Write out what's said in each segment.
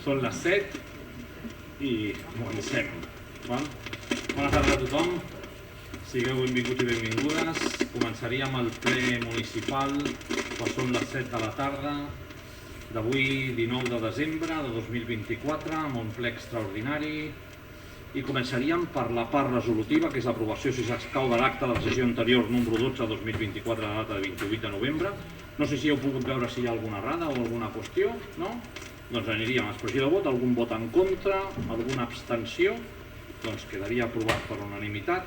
Són les 7 i comencem. Bona tarda a tothom, sigueu benvinguts i benvingudes. Començaríem el ple municipal quan són les 7 de la tarda d'avui, 19 de desembre de 2024, amb un ple extraordinari. I començaríem per la part resolutiva, que és l'aprovació, si s'escau, de l'acte de la sessió anterior número 12/2024, de data de 28 de novembre. No sé si heu pogut veure si hi ha alguna errada o alguna qüestió, no? Doncs aniríem a l'expressió de vot, algun vot en contra, alguna abstenció, doncs quedaria aprovat per unanimitat.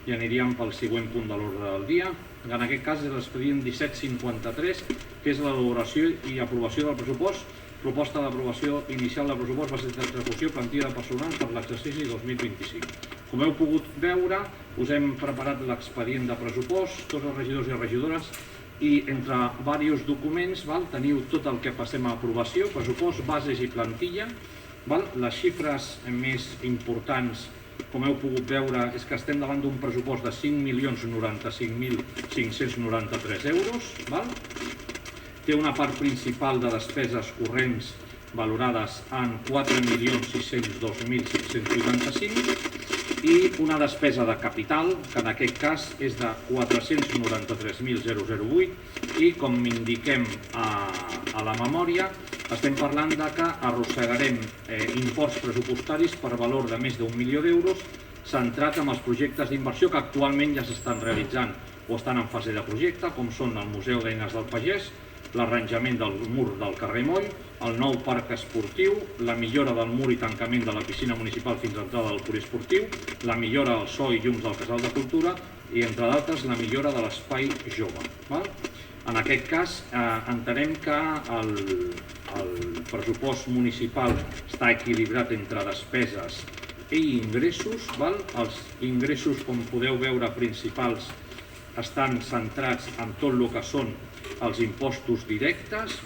I aniríem pel següent punt de l'ordre del dia. En aquest cas és l'expedient 1753, que és l'elaboració i aprovació del pressupost. Proposta d'aprovació inicial de pressupost, bases d'execució, plantilla de personal per l'exercici 2025. Com heu pogut veure, us hem preparat l'expedient de pressupost, tots els regidors i regidores, i entre diversos documents teniu tot el que passem a aprovació, pressupost, bases i plantilla. Les xifres més importants, com heu pogut veure, és que estem davant d'un pressupost de 5.095.593 euros. Té una part principal de despeses corrents valorades en 4.602.585 i una despesa de capital, que en aquest cas és de 493.008, i com m'indiquem a la memòria, estem parlant de que arrossegarem imports pressupostaris per valor de més d'1 milió d'euros centrat en els projectes d'inversió que actualment ja s'estan realitzant o estan en fase de projecte, com són el Museu d'Eines del Pagès, l'arranjament del mur del carrer Moll, el nou parc esportiu, la millora del mur i tancament de la piscina municipal fins a l'entrada del poliesportiu, la millora del so i llums del Casal de Cultura i, entre d'altres, la millora de l'espai jove. En aquest cas, entenem que el pressupost municipal està equilibrat entre despeses i ingressos. Els ingressos, com podeu veure, principals estan centrats en tot el que són els impostos directes,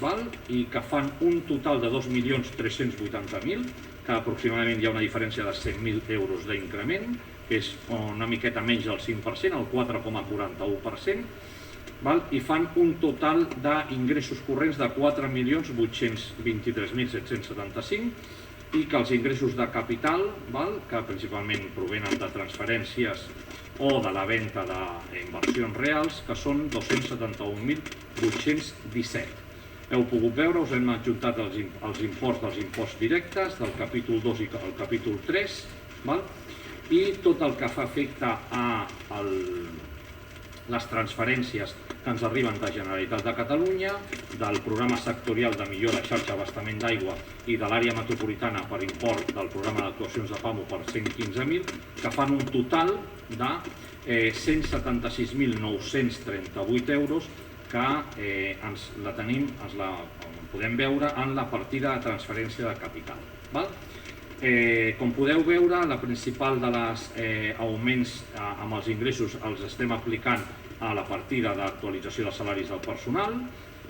i que fan un total de 2.380.000, que aproximadament hi ha una diferència de 100.000 euros d'increment, que és una miqueta menys del 5%, el 4,41%, i fan un total d'ingressos corrents de 4.823.775, i que els ingressos de capital, que principalment provenen de transferències o de la venda d'inversions reals, que són 271.817. Heu pogut veure, us hem adjuntat els imports dels imposts directes del capítol 2 i el capítol 3, i tot el que fa efecte a les transferències que ens arriben de Generalitat de Catalunya, del programa sectorial de millora de xarxa d'abastament d'aigua i de l'àrea metropolitana per import del programa d'actuacions de PAMU per 115.000, que fan un total de 176.938 euros, que la podem veure en la partida de transferència de capital. Com podeu veure, la principal de les augments amb els ingressos els estem aplicant a la partida d'actualització de salaris del personal,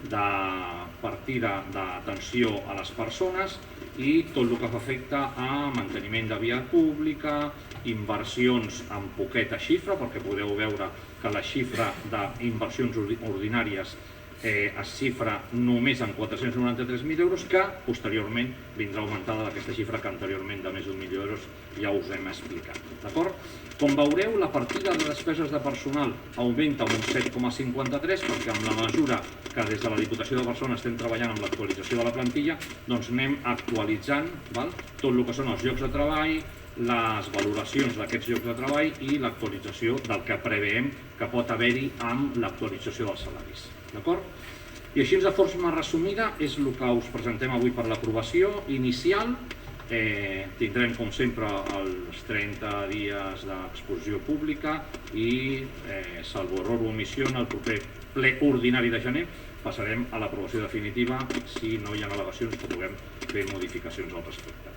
de partida d'atenció a les persones i tot el que fa efecte a manteniment de via pública, inversions en poqueta xifra, perquè podeu veure que la xifra d'inversions ordinàries es xifra només en 493.000 euros, que posteriorment vindrà augmentada d'aquesta xifra que anteriorment de més d'1 milió d'euros ja us hem explicat. Com veureu, la partida de despeses de personal augmenta un 7,53, perquè amb la mesura que des de la Diputació de Barcelona estem treballant amb l'actualització de la plantilla, doncs anem actualitzant tot el que són els llocs de treball, les valoracions d'aquests llocs de treball i l'actualització del que preveiem que pot haver-hi amb l'actualització dels salaris. I així, de forma resumida, és el que us presentem avui per l'aprovació inicial. Tindrem, com sempre, els 30 dies d'exposició pública i, salvo error o omissió, en el proper ple ordinari de gener passarem a l'aprovació definitiva si no hi ha al·legacions que puguem fer modificacions al respecte.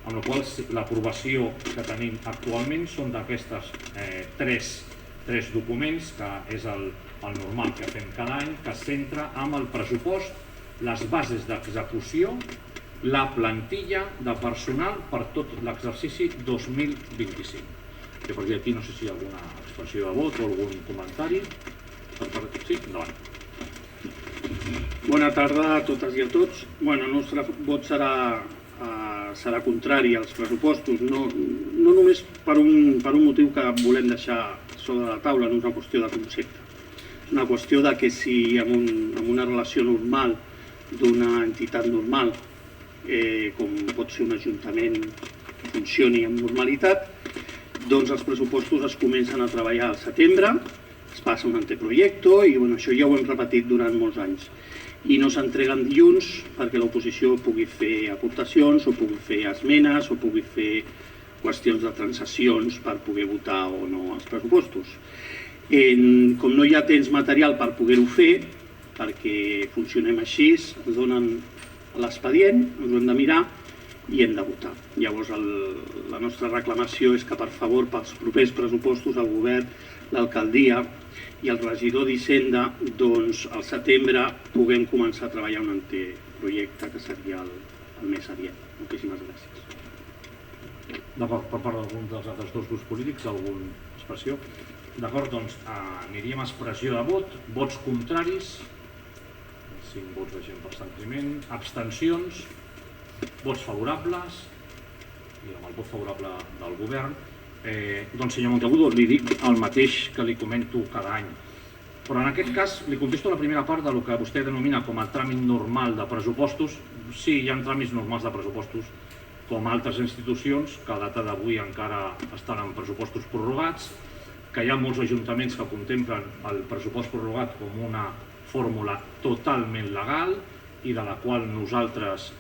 Amb la qual cosa, l'aprovació que tenim actualment són d'aquestes tres documents, que és el normal que fem cada any, que es centra en el pressupost, les bases d'execució, la plantilla de personal per tot l'exercici 2025. A partir d'aquí no sé si hi ha alguna expressió de vot o algun comentari. Sí, endavant. Bona tarda a totes i a tots. El nostre vot serà contrari als pressupostos, no només per un motiu que volem deixar sobre la taula, no és una qüestió de concepte. És una qüestió de que si en una relació normal d'una entitat normal, com pot ser un ajuntament que funcioni amb normalitat, doncs els pressupostos es comencen a treballar al setembre, es passa un anteproyecto i això ja ho hem repetit durant molts anys. I no s'entreguen dilluns perquè l'oposició pugui fer aportacions o pugui fer esmenes o pugui fer qüestions de transaccions per poder votar o no els pressupostos. Com no hi ha temps material per poder-ho fer, perquè funcionem així, ens donen l'expedient, ens ho hem de mirar i hem de votar. Llavors la nostra reclamació és que per favor pels propers pressupostos el govern, l'alcaldia i el regidor d'Hisenda al setembre puguem començar a treballar un anteprojecte que seria el més aviat. Moltíssimes gràcies. D'acord, per part d'algun dels altres dos grups polítics, alguna expressió? D'acord, doncs aniríem a expressió de vot. Vots contraris, 5 vots de gent per estancament, abstencions, vots favorables, i amb el vot favorable del govern. Doncs senyor Monteagudo, li dic el mateix que li comento cada any, però en aquest cas li contesto la primera part del que vostè denomina com a tràmit normal de pressupostos. Sí, hi ha tràmits normals de pressupostos, com altres institucions que a data d'avui encara estan en pressupostos prorrogats, que hi ha molts ajuntaments que contemplen el pressupost prorrogat com una fórmula totalment legal i de la qual nosaltres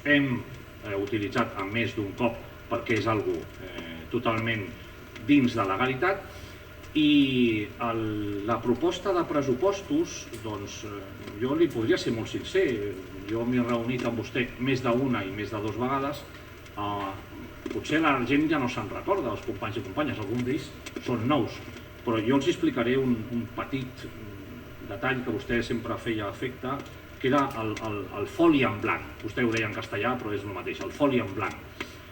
hem utilitzat a més d'un cop perquè és algo totalment dins de legalitat. I la proposta de pressupostos, doncs jo li podria ser molt sincer, jo m'he reunit amb vostè més d'una i més de 2 vegades, potser la gent ja no se'n recorda, els companys i companyes, alguns d'ells són nous, però jo els explicaré un petit detall que vostè sempre feia efecte, que era el foli en blanc. Vostè ho deia en castellà, però és el mateix, el foli en blanc.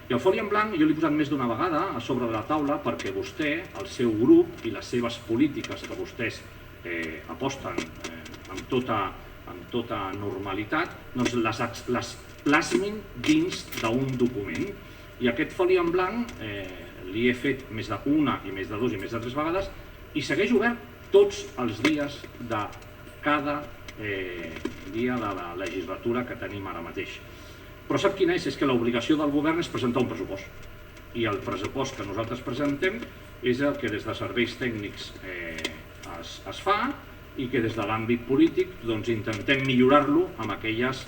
I el foli en blanc jo l'he posat més d'una vegada a sobre de la taula perquè vostè, el seu grup i les seves polítiques que vostès aposten amb tota normalitat, doncs les plasmin dins d'un document. I aquest foli en blanc li he fet més d'una i més de 2 i més de 3 vegades i segueix obert tots els dies de cada dia de la legislatura que tenim ara mateix. Però sap quina és? És que l'obligació del govern és presentar un pressupost. I el pressupost que nosaltres presentem és el que des de serveis tècnics es fa i que des de l'àmbit polític intentem millorar-lo amb aquelles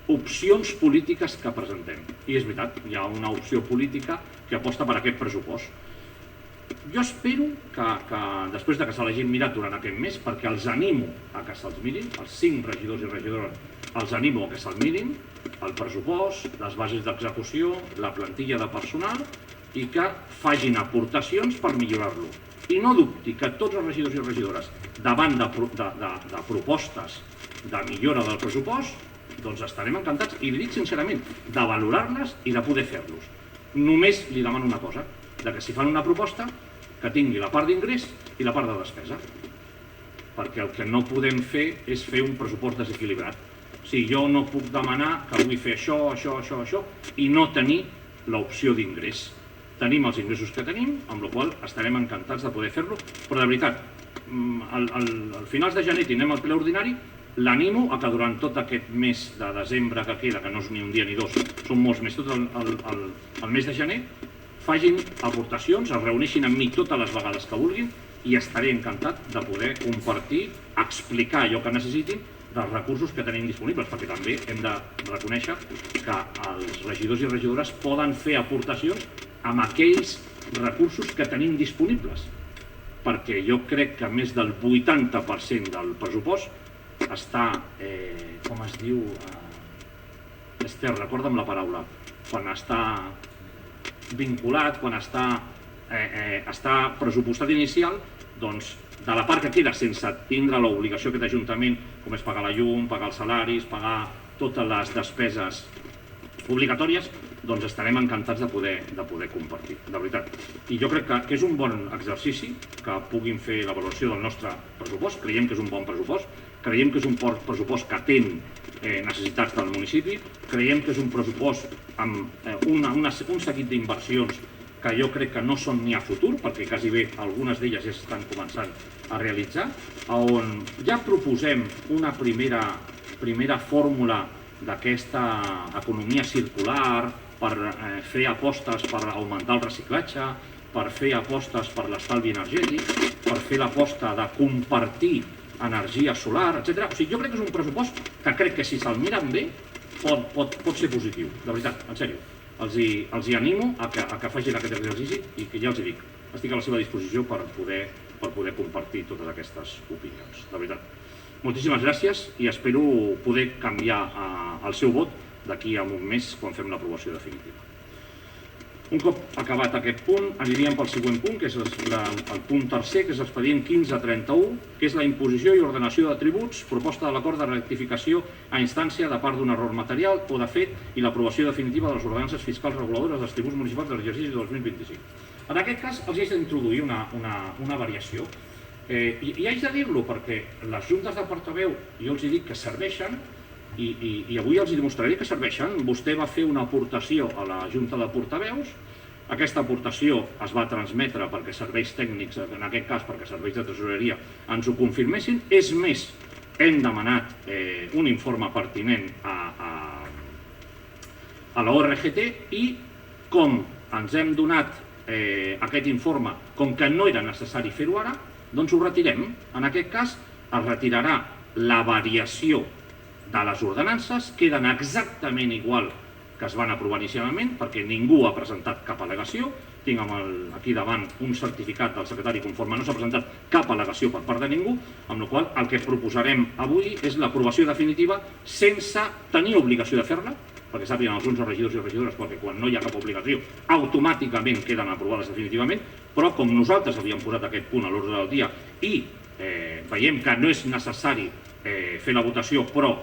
opcions polítiques que presentem. I és veritat, hi ha una opció política que aposta per aquest pressupost. Jo espero que després que se l'hagin mirat durant aquest mes, perquè els animo a que se'ls mirin, els 5 regidors i regidores els animo a que se'l mirin, el pressupost, les bases d'execució, la plantilla de personal i que facin aportacions per millorar-lo. I no dubti que tots els regidors i regidores, davant de propostes de millora del pressupost, doncs estarem encantats, i li dic sincerament, de valorar-les i de poder fer-los. Només li demano una cosa, que si fan una proposta, que tingui la part d'ingrés i la part de despesa. Perquè el que no podem fer és fer un pressupost desequilibrat. O sigui, jo no puc demanar que vull fer això, i no tenir l'opció d'ingrés. Tenim els ingressos que tenim, amb la qual estarem encantats de poder fer-lo, però de veritat, al finals de gener tindrem el ple ordinari, l'animo a que durant tot aquest mes de desembre que queda, que no és ni un dia ni 2, són molts més, tot el mes de gener, facin aportacions, es reuneixin amb mi totes les vegades que vulguin i estaré encantat de poder compartir, explicar allò que necessitin dels recursos que tenim disponibles, perquè també hem de reconèixer que els regidors i regidores poden fer aportacions amb aquells recursos que tenim disponibles, perquè jo crec que més del 80% del pressupost està, com es diu, Esther, recorda'm la paraula, quan està vinculat, quan està pressupostat inicial, doncs de la part que queda sense tindre l'obligació aquest ajuntament, com és pagar la llum, pagar els salaris, pagar totes les despeses obligatòries, doncs estarem encantats de poder compartir, de veritat. I jo crec que és un bon exercici que puguin fer la valoració del nostre pressupost, creiem que és un bon pressupost, creiem que és un pressupost que atén necessitats del municipi, creiem que és un pressupost amb un seguit d'inversions que jo crec que no són ni a futur, perquè quasi bé algunes d'elles ja estan començant a realitzar, on ja proposem una primera fórmula d'aquesta economia circular per fer apostes per augmentar el reciclatge, per fer apostes per l'estalvi energètic, per fer l'aposta de compartir energia solar, etc. O sigui, jo crec que és un pressupost que crec que si se'l miren bé pot ser positiu, de veritat, en sèrio. Els hi animo a que facin aquest exercici i que ja els hi dic, estic a la seva disposició per poder compartir totes aquestes opinions, de veritat. Moltíssimes gràcies i espero poder canviar el seu vot d'aquí a un mes quan fem l'aprovació definitiva. Un cop acabat aquest punt, aniríem pel següent punt, que és el punt tercer, que és l'expedient 1531, que és la imposició i ordenació de tributs, proposta de l'acord de rectificació a instància de part d'un error material o de fet i l'aprovació definitiva de les ordenances fiscals reguladores dels tributs municipals de l'exercici 2025. En aquest cas, els haig d'introduir una variació. I haig de dir-lo perquè les juntes de portaveu, jo els dic que serveixen, i avui els demostraré que serveixen. Vostè va fer una aportació a la Junta de Portaveus, aquesta aportació es va transmetre perquè serveis tècnics, en aquest cas perquè serveis de tresoreria, ens ho confirmessin. És més, hem demanat un informe pertinent a la ORGT i com ens hem donat aquest informe, com que no era necessari fer-ho ara, doncs ho retirem. En aquest cas es retirarà la variació de les ordenances, queden exactament igual que es van aprovar inicialment, perquè ningú ha presentat cap al·legació. Tinc aquí davant un certificat del secretari conforme no s'ha presentat cap al·legació per part de ningú, amb la qual el que proposarem avui és l'aprovació definitiva sense tenir obligació de fer-la, perquè sàpiguen alguns regidors i regidores, perquè quan no hi ha cap obligació automàticament queden aprovades definitivament, però com nosaltres havíem posat aquest punt a l'ordre del dia i veiem que no és necessari fer la votació, però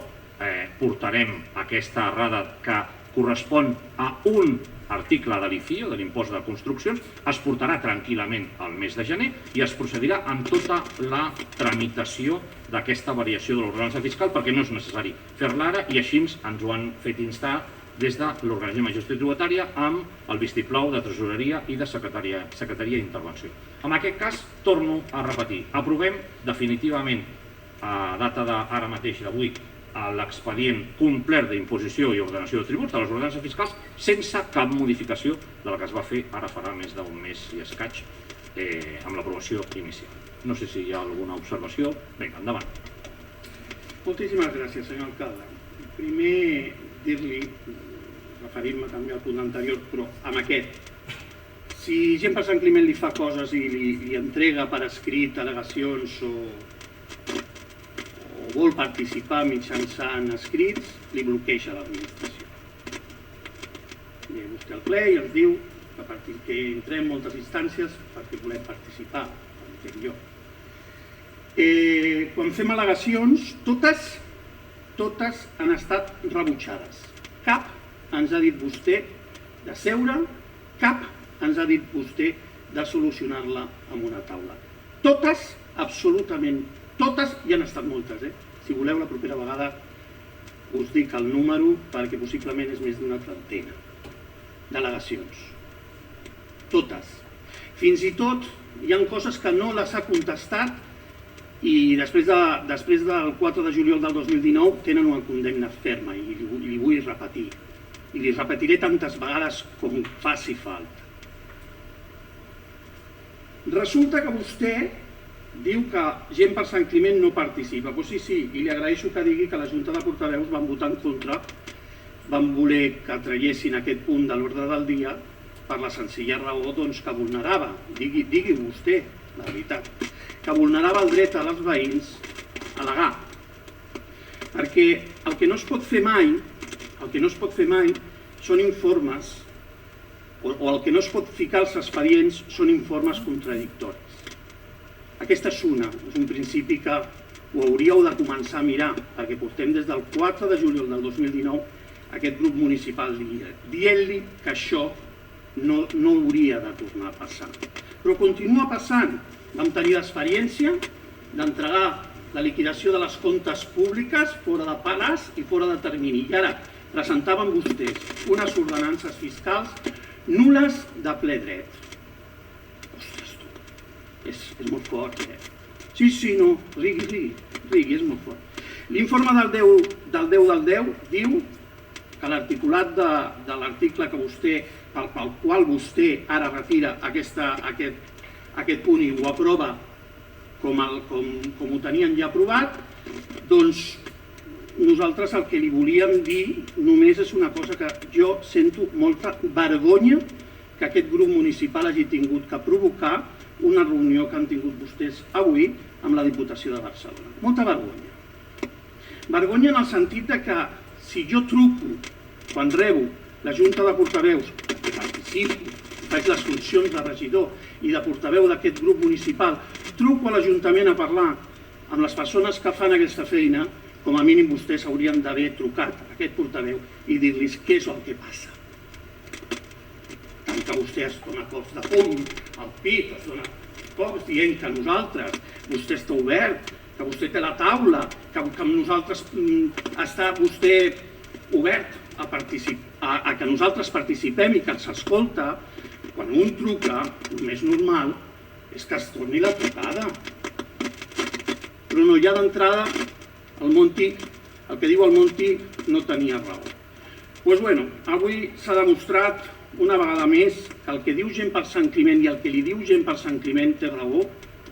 portarem aquesta errada que correspon a un article de l'IFIO, de l'impost de construccions, es portarà tranquil·lament al mes de gener i es procedirà amb tota la tramitació d'aquesta variació de l'ordenança fiscal, perquè no és necessari fer-la ara i així ens ho han fet instar des de l'organisme de gestió tributària amb el vistiplau de tresoreria i de secretaria d'intervenció. En aquest cas, torno a repetir, aprovem definitivament a data d'ara mateix d'avui l'expedient complet d'imposició i ordenació de tributs de les ordenances fiscals sense cap modificació de la que es va fer ara farà més d'un mes i escaig amb l'aprovació inicial. No sé si hi ha alguna observació. Vinga, endavant. Moltíssimes gràcies, senyor alcalde. Primer, dir-li, referint-me també al punt anterior, però amb aquest, si gent per Sant Climent li fa coses i li entrega per escrit al·legacions o vol participar mitjançant escrits, li bloqueja l'administració. Ve vostè al ple i ens diu que entrem en moltes instàncies perquè volem participar, entenc jo. Quan fem al·legacions, totes han estat rebutjades. Cap ens ha dit vostè de seure, cap ens ha dit vostè de solucionar-la amb una taula. Totes, absolutament totes, hi han estat moltes. Si voleu, la propera vegada us dic el número perquè possiblement és més d'una trentena d'al·legacions. Totes. Fins i tot hi ha coses que no les ha contestat i després del 4 de juliol del 2019 tenen una condemna ferma i li vull repetir. I li repetiré tantes vegades com faci falta. Resulta que vostè diu que gent per Sant Climent no participa. Doncs sí, i li agraeixo que digui que la Junta de Portaveus van votar en contra, van voler que traiessin aquest punt de l'ordre del dia per la senzilla raó que vulnerava, digui vostè, la veritat, que vulnerava el dret als veïns a al·legar. Perquè el que no es pot fer mai, són informes, o el que no es pot ficar als expedients són informes contradictoris. Aquesta és un principi que ho hauríeu de començar a mirar, perquè portem des del 4 de juliol del 2019 aquest grup municipal dient-li que això no hauria de tornar a passar. Però continua passant. Vam tenir l'experiència d'entregar la liquidació de les comptes públiques fora de plaç i fora de termini. I ara presentaven vostès unes ordenances fiscals nules de ple dret. Ostres, tu, és molt fort, Sí, no, rigui, és molt fort. L'informe del 10 diu que l'articulat de l'article pel qual vostè ara retira aquest punt i ho aprova com ho tenien ja aprovat, doncs nosaltres el que li volíem dir només és una cosa, que jo sento molta vergonya que aquest grup municipal hagi tingut que provocar una reunió que han tingut vostès avui amb la Diputació de Barcelona. Molta vergonya. Vergonya en el sentit que si jo truco quan rebo la Junta de Portaveus, que participo, faig les funcions de regidor i de portaveu d'aquest grup municipal, truco a l'Ajuntament a parlar amb les persones que fan aquesta feina, com a mínim vostès haurien d'haver trucat a aquest portaveu i dir-los què és el que passa. Tant que vostè es dona cops de pom al pit, es dona cops dient que nosaltres, vostè està obert, que vostè té la taula, que amb nosaltres està vostè obert a que nosaltres participem i que ens escolta. Quan un truca, el més normal és que es torni la trucada. Però no, ja d'entrada, el que diu el Monti no tenia raó. Doncs bé, avui s'ha demostrat una vegada més que el que diu gent per Sant Climent i el que li diu gent per Sant Climent té raó.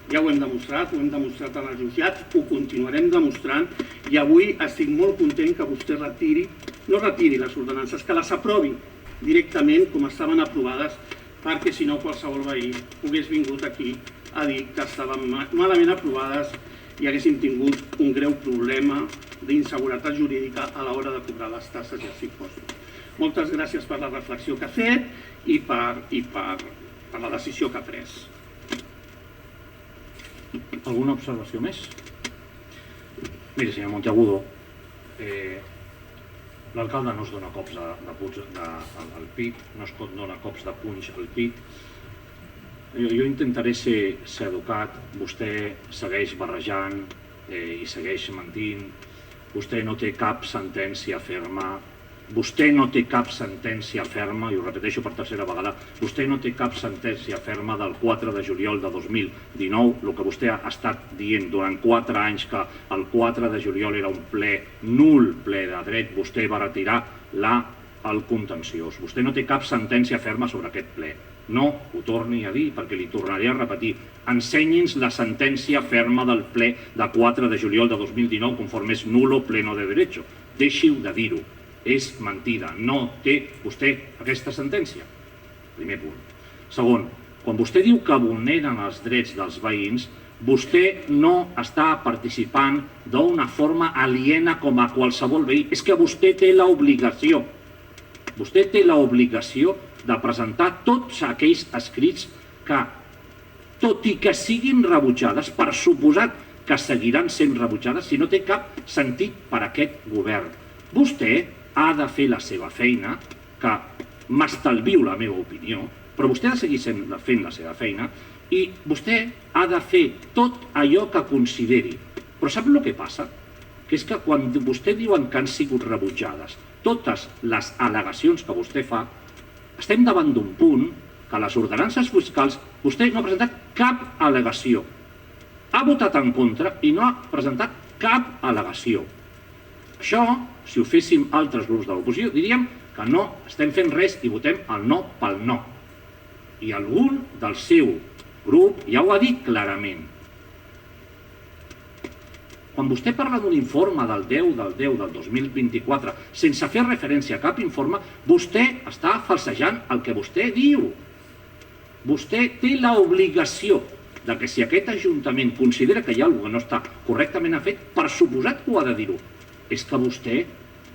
Ja ho hem demostrat en els jutjats, ho continuarem demostrant i avui estic molt content que vostè no retiri les ordenances, que les aprovi directament com estaven aprovades, perquè si no qualsevol veí hagués vingut aquí a dir que estaven malament aprovades i haguéssim tingut un greu problema d'inseguretat jurídica a l'hora de cobrar les taxes i els impostos. Moltes gràcies per la reflexió que ha fet i per la decisió que ha pres. Alguna observació més? Miri, senyor Monteagudo, l'alcalde no es dona cops al pit, no es dona cops de punys al pit. Jo intentaré ser educat, vostè segueix barrejant i segueix mentint, vostè no té cap sentència ferma, vostè no té cap sentència ferma, i ho repeteixo per tercera vegada, vostè no té cap sentència ferma del 4 de juliol de 2019, el que vostè ha estat dient durant 4 anys que el 4 de juliol era un ple nul, ple de dret, vostè va retirar el contenciós. Vostè no té cap sentència ferma sobre aquest ple. No ho torni a dir, perquè li tornaré a repetir. Ensenyi'ns la sentència ferma del ple de 4 de juliol de 2019, conforme és nulo pleno de derecho. Deixi-ho de dir-ho. És mentida. No té vostè aquesta sentència. Primer punt. Segon, quan vostè diu que vulneren els drets dels veïns, vostè no està participant d'una forma aliena com a qualsevol veí. És que vostè té l'obligació. Vostè té l'obligació de presentar tots aquells escrits que, tot i que siguin rebutjades, per suposat que seguiran sent rebutjades si no té cap sentit per a aquest govern. Vostè ha de fer la seva feina, que m'estalvio la meva opinió, però vostè ha de seguir fent la seva feina i vostè ha de fer tot allò que consideri. Però sap el que passa? Que és que quan vostè diuen que han sigut rebutjades totes les al·legacions que vostè fa, estem davant d'un punt que les ordenances fiscals vostè no ha presentat cap al·legació. Ha votat en contra i no ha presentat cap al·legació. Això, si ho féssim altres grups de l'oposició, diríem que no estem fent res i votem el no pel no. I algun del seu grup ja ho ha dit clarament. Quan vostè parla d'un informe del 10 del 2024 sense fer referència a cap informe, vostè està falsejant el que vostè diu. Vostè té l'obligació de que si aquest Ajuntament considera que hi ha alguna cosa que no està correctament fet, per suposat que ho ha de dir-ho. És que vostè,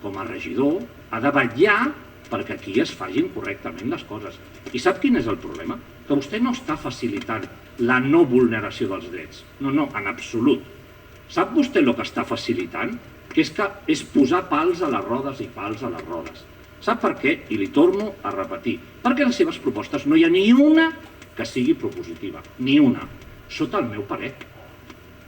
com a regidor, ha de vetllar perquè aquí es facin correctament les coses. I sap quin és el problema? Que vostè no està facilitant la no vulneració dels drets. No, en absolut. Sap vostè el que està facilitant? Que és posar pals a les rodes i pals a les rodes. Sap per què? I li torno a repetir. Perquè les seves propostes no hi ha ni una que sigui propositiva. Ni una. Sota el meu parer.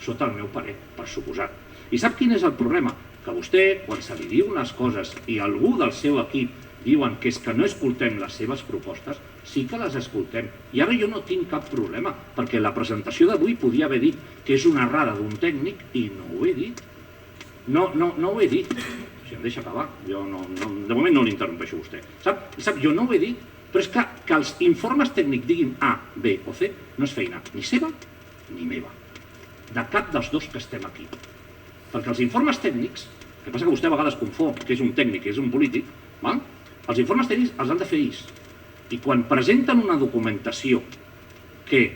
sota el meu parer, per suposat. I sap quin és el problema? Que vostè, quan se li diu unes coses i algú del seu equip diuen que és que no escoltem les seves propostes, sí que les escoltem. I ara jo no tinc cap problema, perquè la presentació d'avui podia haver dit que és una errada d'un tècnic i no ho he dit. No ho he dit. Si em deixa acabar, jo de moment no l'interrompeixo vostè. Sap, jo no ho he dit, però és que els informes tècnics diguin A, B o C no és feina ni seva ni meva. De cap dels dos que estem aquí. Perquè els informes tècnics, el que passa que vostè a vegades confon que és un tècnic, que és un polític, els informes tècnics els han de fer ells. I quan presenten una documentació que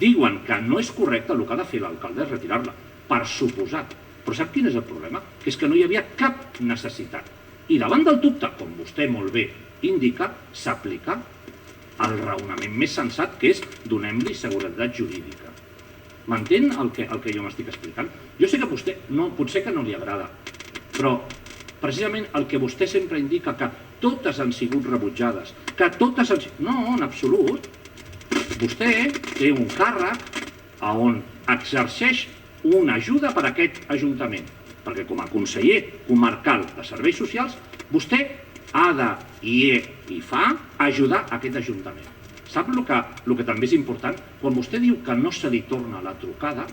diuen que no és correcta, el que ha de fer l'alcalde és retirar-la, per suposat. Però sap quin és el problema? Que és que no hi havia cap necessitat. I davant del dubte, com vostè molt bé indica, s'aplica el raonament més sensat, que és donem-li seguretat jurídica. M'entén el que jo m'estic explicant? Jo sé que a vostè potser que no li agrada, però precisament el que vostè sempre indica, que totes han sigut rebutjades, que totes han sigut... No, en absolut. Vostè té un càrrec on exerceix una ajuda per a aquest Ajuntament, perquè com a conseller comarcal de Serveis Socials, vostè ha de, i fa, ajudar aquest Ajuntament. Sap el que també és important? Quan vostè diu que no se li torna la trucada,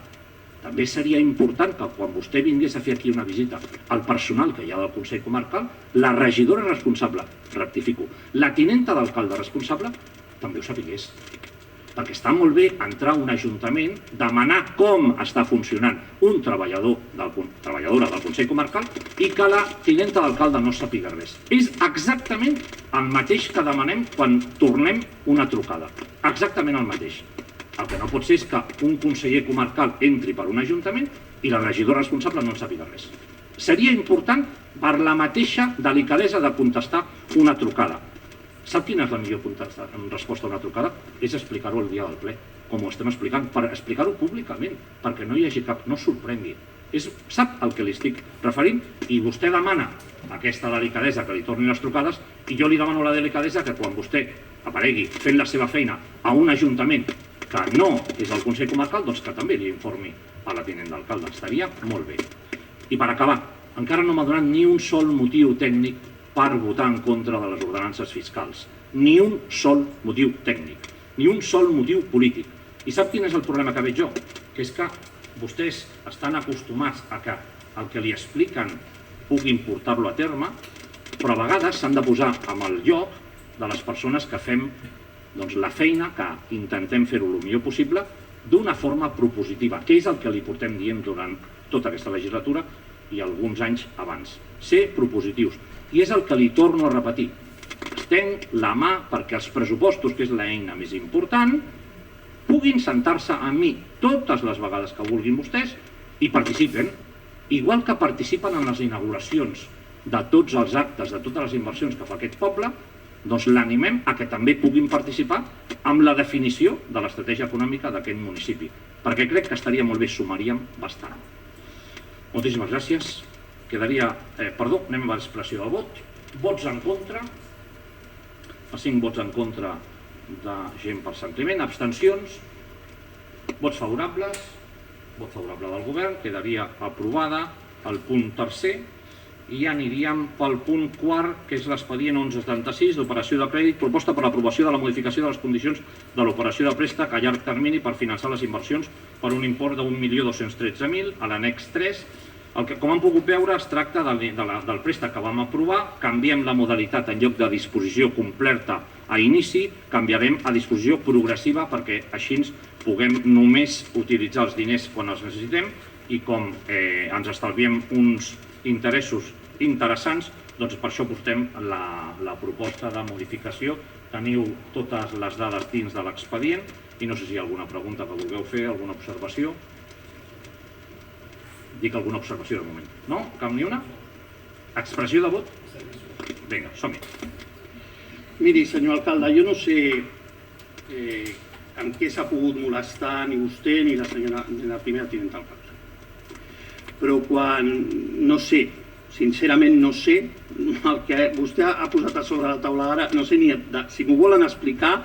també seria important que quan vostè vingués a fer aquí una visita al personal que hi ha del Consell Comarcal, la regidora responsable, rectifico, la tinenta d'alcalde responsable, també ho sapigués. Perquè està molt bé entrar a un ajuntament, demanar com està funcionant un treballadora del Consell Comarcal i que la tinenta d'alcalde no sàpiga res. És exactament el mateix que demanem quan tornem una trucada. Exactament el mateix. El que no pot ser és que un conseller comarcal entri per un ajuntament i la regidora responsable no en sàpiga res. Seria important per la mateixa delicadesa de contestar una trucada. Sap quina és la millor resposta a una trucada? És explicar-ho el dia del ple, com ho estem explicant, per explicar-ho públicament, perquè no hi hagi cap, no sorprengui. Sap el que li estic referint? I vostè demana aquesta delicadesa que li tornin les trucades i jo li demano la delicadesa que quan vostè aparegui fent la seva feina a un ajuntament que no és el Consell Comarcal, doncs que també li informi a la tinent d'alcalde. Estaria molt bé. I per acabar, encara no m'ha donat ni un sol motiu tècnic per votar en contra de les ordenances fiscals. Ni un sol motiu tècnic, ni un sol motiu polític. I sap quin és el problema que veig jo? Que és que vostès estan acostumats a que el que li expliquen puguin portar-lo a terme, però a vegades s'han de posar en el lloc de les persones que fem la feina, que intentem fer-ho el millor possible, d'una forma propositiva, que és el que li portem dient durant tota aquesta legislatura i alguns anys abans. Ser propositius. I és el que li torno a repetir. Estenc la mà perquè els pressupostos, que és l'eina més important, puguin sentar-se amb mi totes les vegades que vulguin vostès i participen, igual que participen en les inauguracions de tots els actes, de totes les inversions que fa aquest poble, doncs l'animem a que també puguin participar amb la definició de l'estratègia econòmica d'aquest municipi, perquè crec que estaria molt bé, sumaríem bastant. Moltíssimes gràcies. Anem a l'expressió del vot. Vots en contra, els 5 vots en contra de gent per Sant Climent, abstencions, vots favorables, vot favorable del govern, quedaria aprovada el punt tercer i ja aniríem pel punt quart, que és l'expedient 1176 d'operació de crèdit, proposta per l'aprovació de la modificació de les condicions de l'operació de préstec a llarg termini per finançar les inversions per un import de 1.213.000 a l'annex 3. Com han pogut veure, es tracta del préstec que vam aprovar, canviem la modalitat en lloc de disposició completa a inici, canviarem a disposició progressiva perquè així puguem només utilitzar els diners quan els necessitem i com ens estalviem uns interessos interessants, doncs per això portem la proposta de modificació. Teniu totes les dades dins de l'expedient i no sé si hi ha alguna pregunta que vulgueu fer, alguna observació. Dic alguna observació de moment. No? Cap ni una? Expressió de vot? Vinga, som-hi. Miri, senyor alcalde, jo no sé en què s'ha pogut molestar ni vostè ni la primera tinenta d'alcalde. Però quan, no sé, sincerament no sé, el que vostè ha posat a sobre la taula ara, no sé ni si m'ho volen explicar,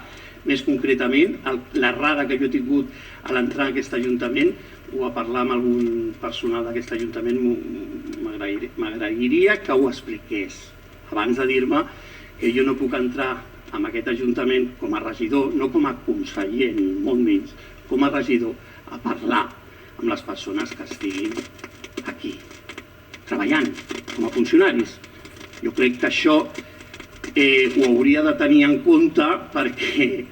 Més concretament, l'errada que jo he tingut a l'entrar en aquest Ajuntament o a parlar amb algun personal d'aquest Ajuntament, m'agradaria que ho expliqués abans de dir-me que jo no puc entrar en aquest Ajuntament com a regidor, no com a conseller, ni molt menys, com a regidor, a parlar amb les persones que estiguin aquí, treballant com a funcionaris. Jo crec que això ho hauria de tenir en compte perquè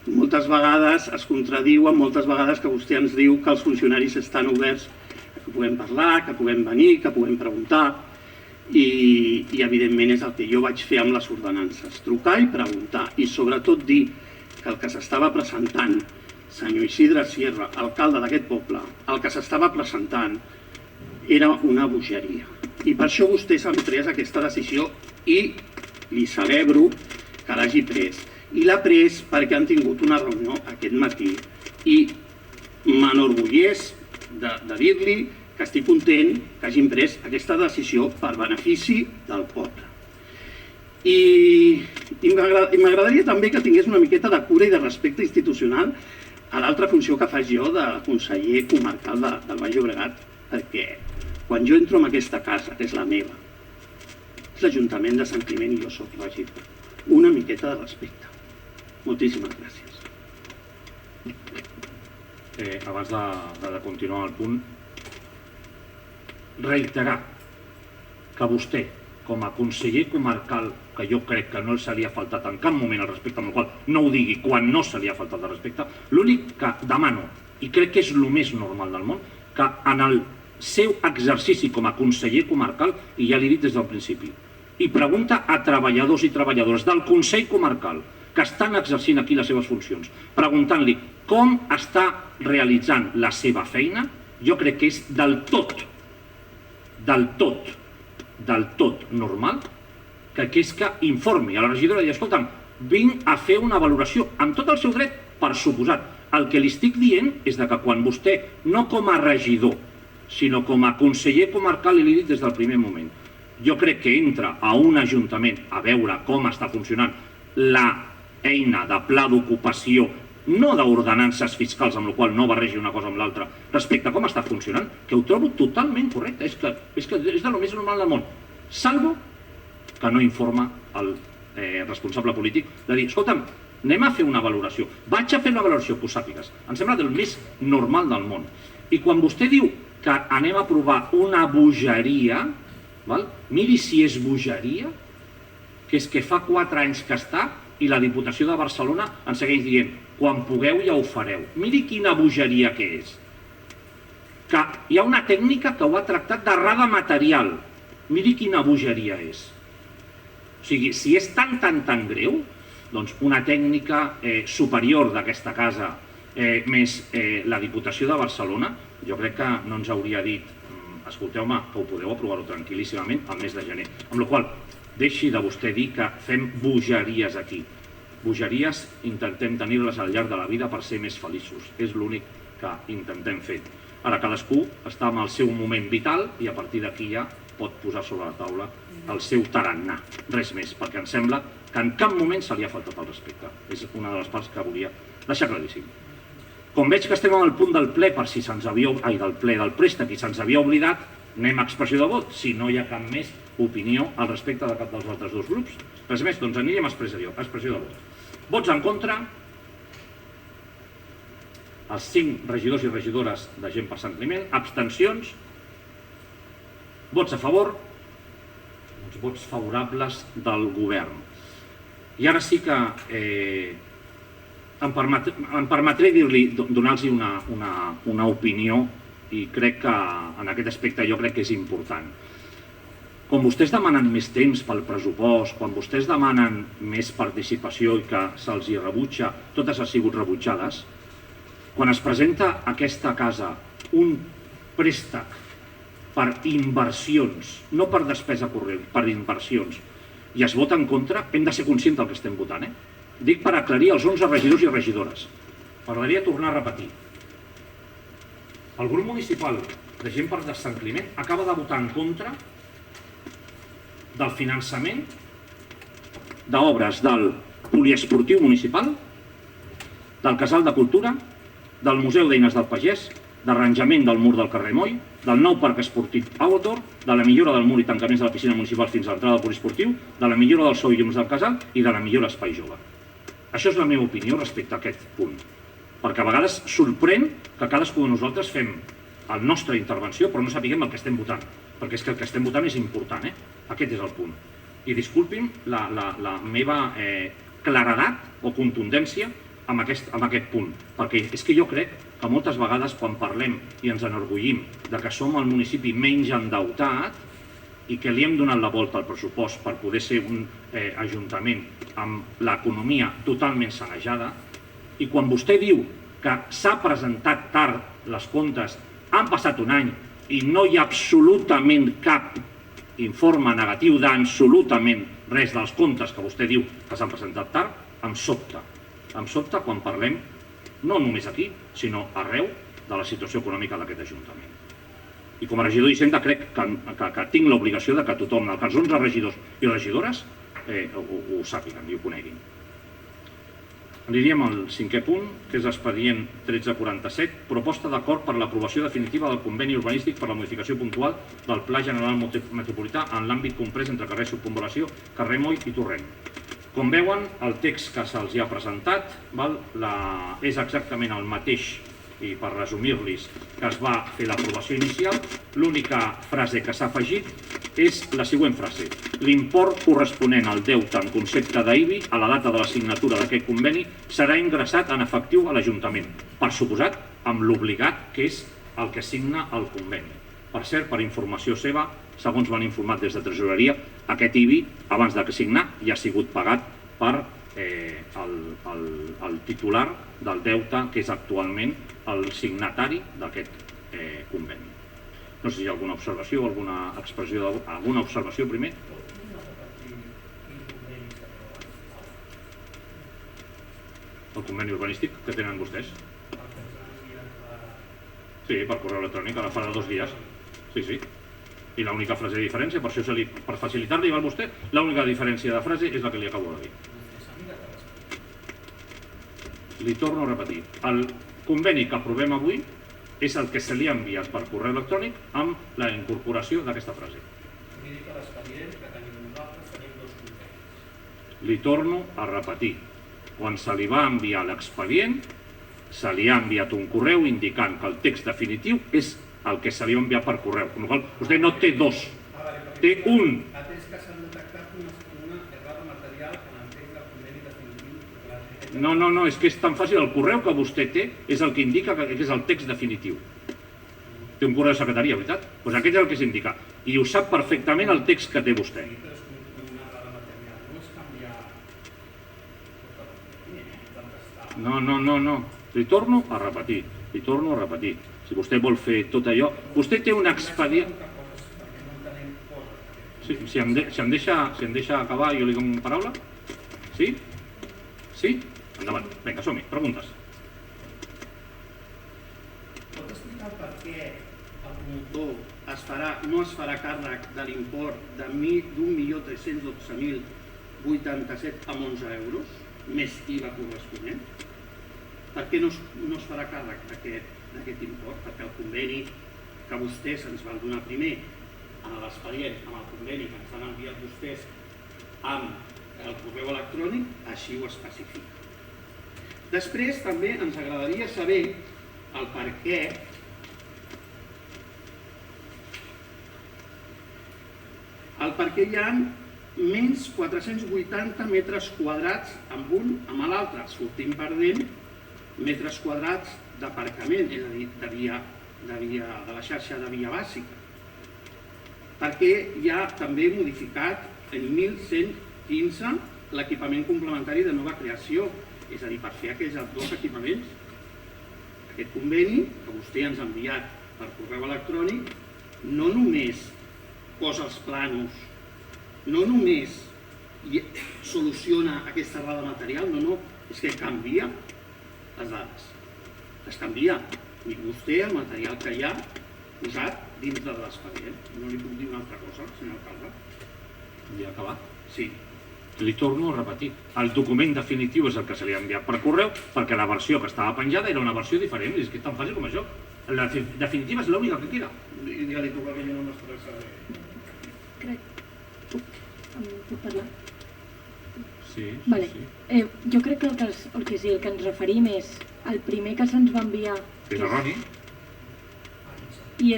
moltes vegades es contradiuen, moltes vegades que vostè ens diu que els funcionaris estan oberts a que puguem parlar, que puguem venir, que puguem preguntar i evidentment és el que jo vaig fer amb les ordenances, trucar i preguntar i sobretot dir que el que s'estava presentant, senyor Isidre Sierra, alcalde d'aquest poble, el que s'estava presentant era una bogeria. I per això vostès han pres aquesta decisió i li celebro que l'hagi pres. I l'ha pres perquè han tingut una reunió aquest matí i m'enorgulleix de dir-li que estic content que hagin pres aquesta decisió per benefici del poble. I m'agradaria també que tingués una miqueta de cura i de respecte institucional a l'altra funció que faig jo de conseller comarcal del Baix Llobregat, perquè quan jo entro en aquesta casa, que és la meva, és l'Ajuntament de Sant Climent i jo soc regidor. Una miqueta de respecte. Moltíssimes gràcies. Abans de continuar el punt, reiterar que vostè, com a conseller comarcal, que jo crec que no se li ha faltat en cap moment el respecte, amb el qual no ho digui quan no se li ha faltat el respecte, l'únic que demano, i crec que és el més normal del món, que en el seu exercici com a conseller comarcal, i ja l'he dit des del principi, i pregunta a treballadors i treballadores del Consell Comarcal que estan exercint aquí les seves funcions, preguntant-li com està realitzant la seva feina, jo crec que és del tot normal que és que informi a la regidora i dir, escolta'm, vinc a fer una valoració amb tot el seu dret, per suposat. El que li estic dient és que quan vostè, no com a regidor, sinó com a conseller comarcal, i l'he dit des del primer moment, jo crec que entra a un ajuntament a veure com està funcionant l'eina de pla d'ocupació, no d'ordenances fiscals, amb la qual no barregi una cosa amb l'altra, respecte a com està funcionant, que ho trobo totalment correcte, és de lo més normal del món, salvo que no informa el responsable polític de dir, escolta'm, anem a fer una valoració, vaig a fer una valoració, que ho sàpigues, em sembla del més normal del món. I quan vostè diu que anem a provar una bogeria, miri si és bogeria, que és que fa 4 anys que està i la Diputació de Barcelona ens segueix dient quan pugueu ja ho fareu. Miri quina bogeria que és. Que hi ha una tècnica que ho ha tractat d'errada material. Miri quina bogeria és. O sigui, si és tan greu, doncs una tècnica superior d'aquesta casa més la Diputació de Barcelona, jo crec que no ens hauria dit escolteu-me, que ho podeu aprovar-ho tranquil·líssimament al mes de gener. Amb la qual cosa, deixi de vostè dir que fem bogeries aquí. Bogeries intentem tenir-les al llarg de la vida per ser més feliços. És l'únic que intentem fer. Ara cadascú està en el seu moment vital i a partir d'aquí ja pot posar sobre la taula el seu tarannà. Res més, perquè em sembla que en cap moment se li ha faltat el respecte. És una de les parts que volia deixar claríssim. Com veig que estem en el punt del ple, del préstec i se'ns havia oblidat, anem a expressió de vot, si no hi ha cap més opinió al respecte de cap dels altres dos grups. Res més, doncs anirem a expressió de vot. Vots en contra, els 5 regidors i regidores de Gent per Sant Climent, abstencions, vots a favor, uns vots favorables del govern. I ara sí que em permetré donar-los una opinió i crec que en aquest aspecte jo crec que és important. Quan vostès demanen més temps pel pressupost, quan vostès demanen més participació i que se'ls hi rebutja, totes han sigut rebutjades, quan es presenta a aquesta casa un préstec per inversions, no per despesa corrent, per inversions, i es vota en contra, hem de ser conscients del que estem votant. Dic per aclarir els 11 regidors i regidores. M'agradaria tornar a repetir. El grup municipal de Gent per Sant Climent acaba de votar en contra del finançament d'obres del poliesportiu municipal del Casal de Cultura, del Museu d'Eines del Pagès, d'arranjament del mur del carrer Moll, del nou parc esportiu Outdoor, de la millora del mur i tancaments de la piscina municipal fins a l'entrada del poliesportiu, de la millora del so i llums del casal i de la millora espai jove. Això és la meva opinió respecte a aquest punt, perquè a vegades sorprèn que cadascú de nosaltres fem la nostra intervenció però no sapiguem el que estem votant, perquè és que el que estem votant és important, Aquest és el punt. I disculpin la meva claredat o contundència amb aquest punt, perquè és que jo crec que moltes vegades quan parlem i ens enorgullim de que som el municipi menys endeutat i que li hem donat la volta al pressupost per poder ser un ajuntament amb l'economia totalment sanejada, i quan vostè diu que s'ha presentat tard les comptes, han passat un any i no hi ha absolutament cap informe negatiu d'absolutament res dels comptes que vostè diu que s'han presentat tard, em sobta. Em sobta quan parlem, no només aquí, sinó arreu de la situació econòmica d'aquest Ajuntament. I com a regidor d'Hisenda crec que tinc l'obligació de que tothom, que els 11 regidors i regidores, ho sàpiguen i ho coneguin. Aniríem al 5è punt, que és l'expedient 1347, proposta d'acord per l'aprovació definitiva del conveni urbanístic per la modificació puntual del Pla General Metropolità en l'àmbit comprès entre carrer Circumval·lació, carrer Moll i Torrent. Com veuen, el text que se'ls ha presentat és exactament el mateix, i per resumir-los, que es va fer l'aprovació inicial. L'única frase que s'ha afegit és la següent frase: l'import corresponent al deute en concepte d'IBI a la data de la signatura d'aquest conveni serà ingressat en efectiu a l'Ajuntament, per suposat amb l'obligat que és el que signa el conveni. Per cert, per informació seva, segons m'han informat des de Tresoreria, aquest IBI, abans de signar, ja ha sigut pagat per el titular del deute, que és actualment el signatari d'aquest conveni. No sé si hi ha alguna observació o alguna expressió, alguna observació primer. El conveni urbanístic que tenen vostès? Sí, per correu electrònic, ara farà 2 dies. Sí. I l'única frase de diferència, per això per facilitar-li a vostè, l'única diferència de frase és la que li acabo de dir. Li torno a repetir. El conveni que aprovem avui és el que se li ha enviat per correu electrònic amb la incorporació d'aquesta frase. Li torno a repetir. Quan se li va enviar l'expedient, se li ha enviat un correu indicant que el text definitiu és el que se li ha enviat per correu. Per la qual cosa, vostè no té 2, té un. Atès que s'han detectat una errada material en el text del conveni definitiu. No, és que és tan fàcil. El correu que vostè té és el que indica que és el text definitiu. Té un correu de secretaria, veritat? Doncs aquest és el que s'indica. I ho sap perfectament el text que té vostè. No. Li torno a repetir. Si vostè vol fer tot allò... Vostè té un expedient... Si em deixa acabar, jo li dono paraula? Sí? Endavant. Vinga, som-hi. Preguntes. Pot explicar per què el promotor no es farà càrrec de l'import de 1.312.087 amb 11 euros, més IVA corresponent? Per què no es farà càrrec d'aquest import? Perquè el conveni que vostès ens van donar primer en l'expedient, amb el conveni que ens han enviat vostès amb el correu electrònic, així ho especifica. Després també ens agradaria saber el per què hi ha menys 480 metres quadrats amb un amb l'altre, sortint perdent metres quadrats d'aparcament, és a dir, de la xarxa de via bàsica. Perquè hi ha també modificat en 1.115 l'equipament complementari de nova creació, és a dir, per fer aquells 2 equipaments. Aquest conveni que vostè ens ha enviat per correu electrònic no només posa els plànols, no només soluciona aquesta errada material, no, és que canvia les dades. Les canvia. I vostè el material que hi ha posat dins de l'expedient. No li puc dir una altra cosa, senyor alcalde. Ja ha acabat? Sí. Li torno a repetir, el document definitiu és el que se li ha enviat per correu, perquè la versió que estava penjada era una versió diferent, és que és tan fàcil com això. La definitiva és l'única que queda. Digue-li tu que jo no m'expressa bé. Crec. Puc parlar? Sí, Vale. Jo crec que el que ens referim és el primer que se'ns va enviar... És erroni. I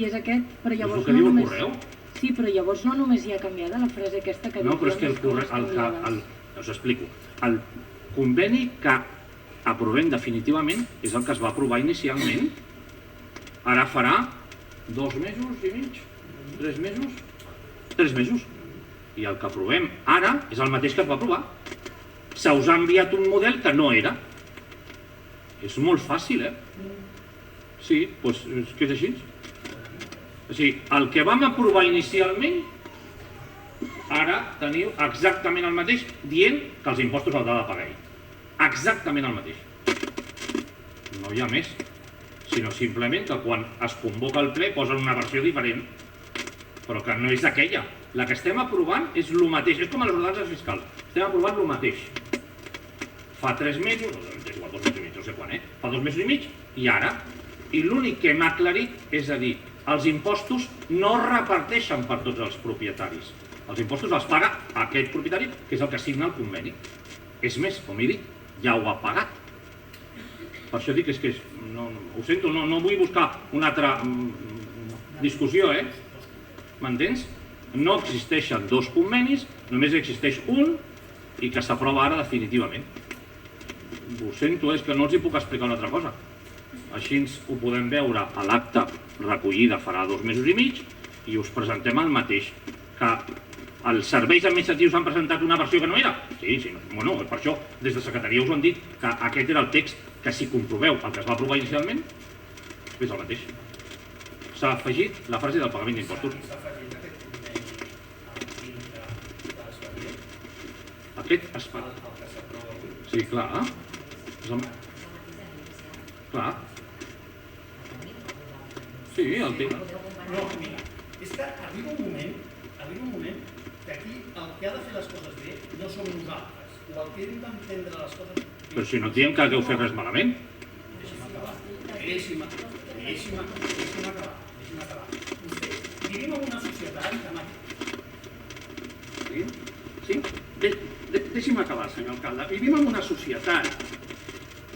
és aquest, però És llavors el que diu el correu. Sí, però llavors no només hi ha canviada la frase aquesta que No, però és que us explico. El conveni que aprovem definitivament és el que es va aprovar inicialment. Ara farà 2 mesos i mig? 3 mesos? 3 mesos. I el que aprovem ara és el mateix que es va aprovar. Se us ha enviat un model que no era. És molt fàcil, Sí, doncs és que és així. O sigui, el que vam aprovar inicialment, ara teniu exactament el mateix dient que els impostos els ha de pagar ell. Exactament el mateix. No hi ha més. Sinó simplement que quan es convoca el ple posen una versió diferent, però que no és aquella. La que estem aprovant és el mateix, és com a les ordenances fiscals. Estem aprovant el mateix. Fa 3 mesos, és igual, 2 mesos i mig, no sé quan, fa 2 mesos i mig, i ara. I l'únic que hem aclarit és a dir, els impostos no es reparteixen per tots els propietaris. Els impostos els paga aquest propietari, que és el que signa el conveni. És més, com he dit, ja ho ha pagat. Per això dic que ho sento, no vull buscar una altra discussió, m'entens? No existeixen 2 convenis, només existeix un i que s'aprova ara definitivament. Ho sento, és que no els hi puc explicar una altra cosa. Així ho podem veure a l'acta recollida farà 2 mesos i mig i us presentem el mateix. Que els serveis administratius han presentat una versió que no era? Sí, bueno, per això des de secretaria us han dit que aquest era el text que si comproveu el que es va aprovar inicialment és el mateix. S'ha afegit la frase del pagament d'impostos. Aquest es fa. Sí, clar. Clar. Sí, el tema. No, mira, és que arriba un moment que aquí el que ha de fer les coses bé no som nosaltres, o el que hem d'entendre les coses bé. Però si no diem que hagueu fet res malament. Deixi'm acabar. Vivim en una societat que... Sí? Deixi'm acabar, senyor alcalde. Vivim en una societat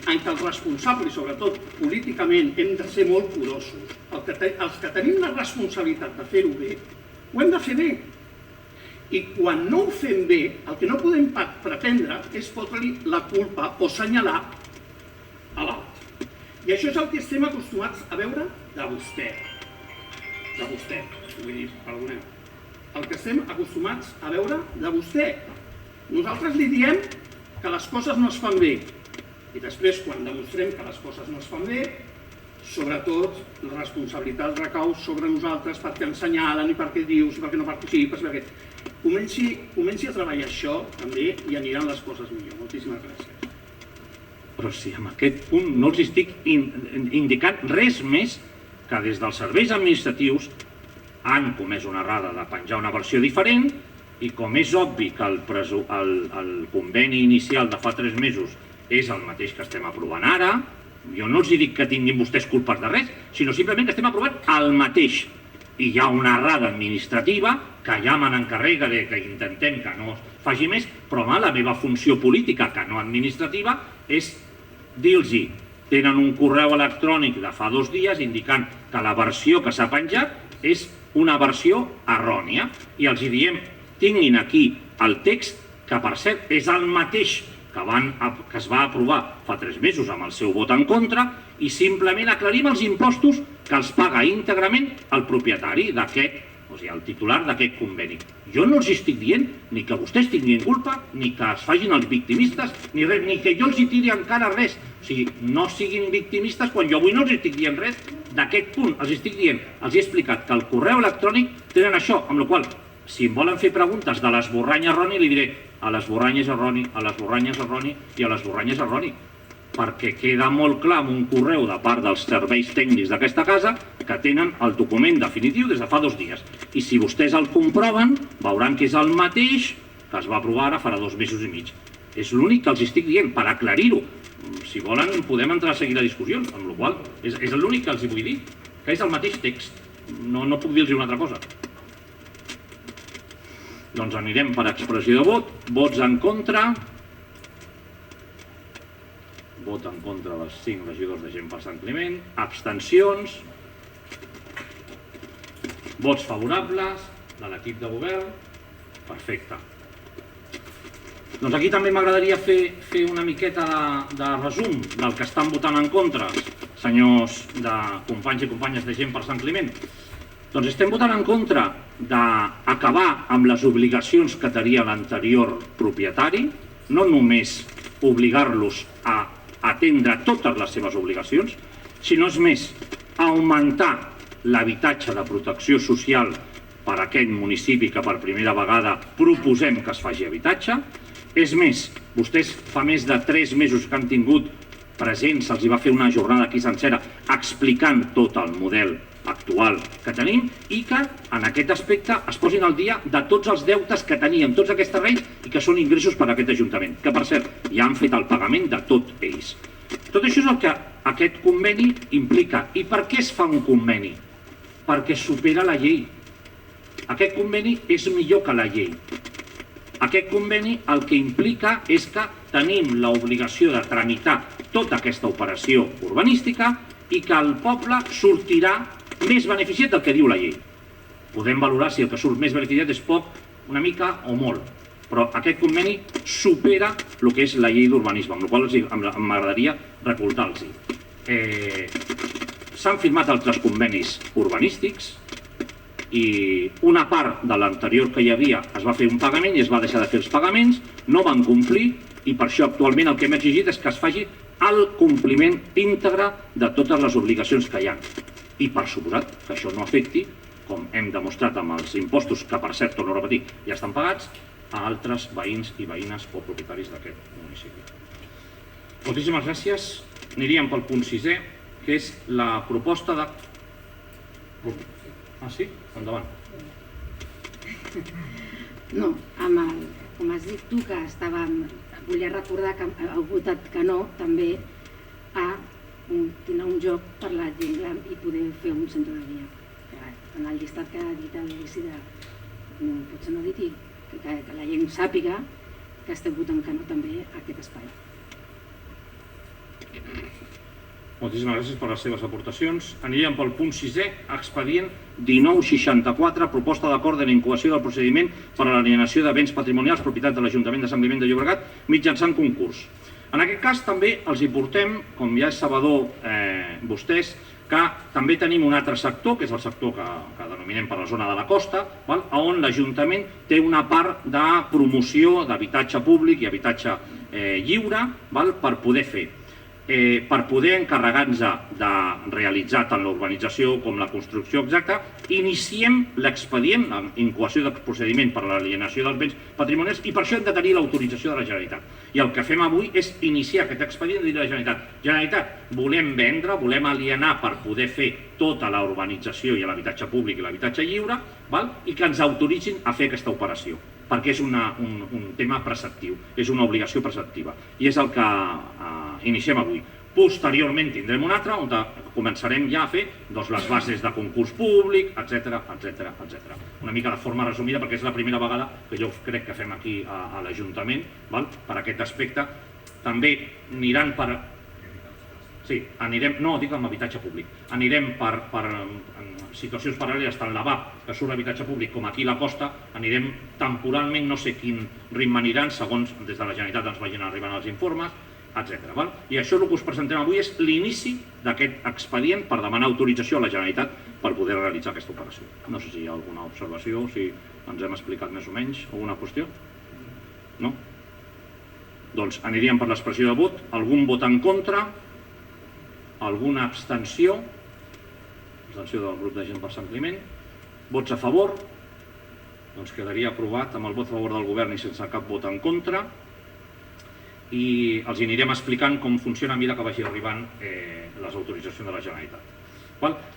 en què els responsables, sobretot políticament, hem de ser molt curosos. Els que tenim la responsabilitat de fer-ho bé, ho hem de fer bé. I quan no ho fem bé, el que no podem pretendre és fotre-li la culpa o assenyalar a l'altre. I això és el que estem acostumats a veure de vostè. De vostè, vull dir, perdoneu. El que estem acostumats a veure de vostè. Nosaltres li diem que les coses no es fan bé. I després, quan demostrem que les coses no es fan bé, sobretot la responsabilitat recau sobre nosaltres perquè ens senyalen i perquè dius i perquè no participes. Comenci a treballar això també i aniran les coses millor. Moltíssimes gràcies. Però si en aquest punt no els estic indicant res més que des dels serveis administratius han comès una errada de penjar una versió diferent i com és obvi que el conveni inicial de fa 3 mesos és el mateix que estem aprovant ara, jo no els dic que tinguin vostès culpes de res, sinó simplement que estem aprovant el mateix. I hi ha una errada administrativa que ja me n'encarrega que intentem que no es faci més, però la meva funció política, que no administrativa, és dir-los, tenen un correu electrònic de fa 2 dies indicant que la versió que s'ha penjat és una versió errònia. I els diem, tinguin aquí el text, que per cert és el mateix que es va aprovar fa 3 mesos amb el seu vot en contra, i simplement aclarim els impostos que els paga íntegrament el propietari d'aquest, o sigui, el titular d'aquest conveni. Jo no els estic dient ni que vostès tinguin culpa, ni que es facin els victimistes, ni res, ni que jo els hi tiri encara res. O sigui, no siguin victimistes quan jo avui no els estic dient res d'aquest punt. Els estic dient, els he explicat que el correu electrònic tenen això, amb la qual cosa, si em volen fer preguntes de l'esborrany erroni, li diré a l'esborrany és erroni, a l'esborrany és erroni i a l'esborrany és erroni. Perquè queda molt clar amb un correu de part dels serveis tècnics d'aquesta casa que tenen el document definitiu des de fa 2 dies. I si vostès el comproven, veuran que és el mateix que es va aprovar ara farà 2 mesos i mig. És l'únic que els estic dient, per aclarir-ho. Si volen podem entrar a seguir la discussió, amb la qual cosa és l'únic que els vull dir, que és el mateix text. No puc dir-los una altra cosa. Doncs anirem per expressió de vot. Vots en contra. Vot en contra dels 5 regidors de Gent per Sant Climent. Abstencions. Vots favorables de l'equip de govern. Perfecte. Doncs aquí també m'agradaria fer una miqueta de resum del que estan votant en contra, senyors de companys i companyes de Gent per Sant Climent. Doncs estem votant en contra d'acabar amb les obligacions que tenia l'anterior propietari, no només obligar-los a atendre totes les seves obligacions, sinó és més, augmentar l'habitatge de protecció social per a aquest municipi que per primera vegada proposem que es faci habitatge. És més, vostès fa més de 3 mesos que han tingut presents, se'ls va fer una jornada aquí sencera explicant tot el model actual que tenim i que en aquest aspecte es posin al dia de tots els deutes que tenien tots aquests terrenys i que són ingressos per a aquest Ajuntament, que per cert ja han fet el pagament de tots ells. Tot això és el que aquest conveni implica. I per què es fa un conveni? Perquè supera la llei. Aquest conveni és millor que la llei. Aquest conveni el que implica és que tenim l'obligació de tramitar tota aquesta operació urbanística i que el poble sortirà més beneficiat del que diu la llei. Podem valorar si el que surt més beneficiat és poc, una mica o molt, però aquest conveni supera el que és la llei d'urbanisme, amb la qual cosa m'agradaria recordar-los. S'han firmat altres convenis urbanístics i una part de l'anterior que hi havia es va fer un pagament i es va deixar de fer els pagaments, no van complir i per això actualment el que hem exigit és que es faci el compliment íntegre de totes les obligacions que hi ha. I per suposat que això no afecti, com hem demostrat amb els impostos, que per cert, torno a repetir, ja estan pagats, a altres veïns i veïnes o propietaris d'aquest municipi. Moltíssimes gràcies. Aniríem pel punt 6è, que és la proposta de... Ah, sí? Endavant. No, com has dit tu, que volia recordar que heu votat que no, també a tindre un joc per la gent gran i poder fer un centre de dia. En el llistat que ha dit l'inici potser no dit, que la gent sàpiga que estem votant que no també a aquest espai. Moltíssimes gràcies per les seves aportacions. Aniríem pel punt 6è, expedient 1964, proposta d'acord de la incoació del procediment per a l'alienació de béns patrimonials propietat de l'Ajuntament de Sant Climent de Llobregat mitjançant concurs. En aquest cas també els hi portem, com ja és sabedor vostès, que també tenim un altre sector, que és el sector que denominem per la zona de la costa, on l'Ajuntament té una part de promoció d'habitatge públic i habitatge lliure per poder fer. Per poder encarregar-nos de realitzar tant la urbanització com la construcció exacta, iniciem l'expedient, l'incoació del procediment per a l'alienació dels béns patrimonials i per això hem de tenir l'autorització de la Generalitat. I el que fem avui és iniciar aquest expedient i dir a la Generalitat: Generalitat, volem vendre, volem alienar per poder fer tota la urbanització i l'habitatge públic i l'habitatge lliure, i que ens autoritzin a fer aquesta operació, perquè és un tema preceptiu, és una obligació preceptiva. I és el que iniciem avui. Posteriorment tindrem un altre on començarem ja a fer les bases de concurs públic, etc. Una mica de forma resumida, perquè és la primera vegada que jo crec que fem aquí a l'Ajuntament per aquest aspecte. També aniran per... Sí, anirem... No, dic amb habitatge públic. Anirem per situacions paral·leles, tant la VAP, que surt habitatge públic, com aquí la costa, anirem temporalment, no sé quin ritme aniran, segons des de la Generalitat ens vagin arribant els informes, etc. I això el que us presentem avui és l'inici d'aquest expedient per demanar autorització a la Generalitat per poder realitzar aquesta operació. No sé si hi ha alguna observació, si ens hem explicat més o menys alguna qüestió. No? Doncs aniríem per l'expressió de vot. Algun vot en contra? Alguna abstenció? Abstenció del grup de Gent per Sant Climent. Vots a favor? Doncs quedaria aprovat amb el vot a favor del govern i sense cap vot en contra. I els anirem explicant com funciona a mesura que vagi arribant les autoritzacions de la Generalitat.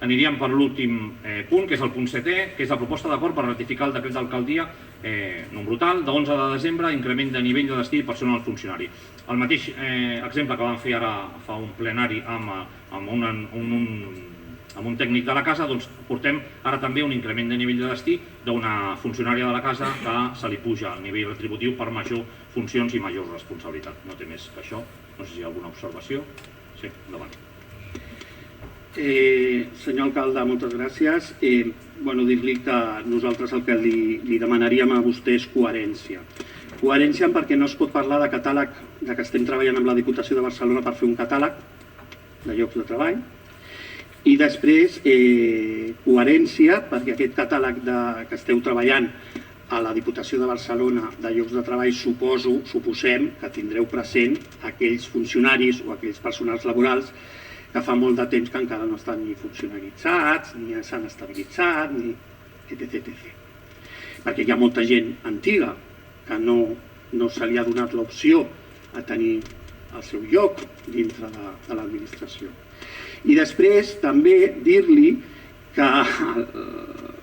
Aniríem per l'últim punt, que és el punt 7è, que és la proposta d'acord per ratificar el decret d'alcaldia número tal, de 11 de desembre, increment de nivell de destí i personal funcionari. El mateix exemple que vam fer ara fa un plenari amb un tècnic de la casa, doncs portem ara també un increment de nivell de destí d'una funcionària de la casa que se li puja el nivell retributiu per major funcions i major responsabilitat. No té més que això. No sé si hi ha alguna observació. Sí, endavant. Senyor alcalde, moltes gràcies. Dir-li que nosaltres el que li demanaríem a vostè és coherència. Coherència perquè no es pot parlar de catàleg, que estem treballant amb la Diputació de Barcelona per fer un catàleg de llocs de treball, i després coherència perquè aquest catàleg que esteu treballant a la Diputació de Barcelona de llocs de treball suposem que tindreu present aquells funcionaris o aquells personals laborals que fa molt de temps que encara no estan ni funcionalitzats, ni s'han estabilitzat, ni etc. Perquè hi ha molta gent antiga que no se li ha donat l'opció a tenir el seu lloc dintre de l'administració. I després també dir-li que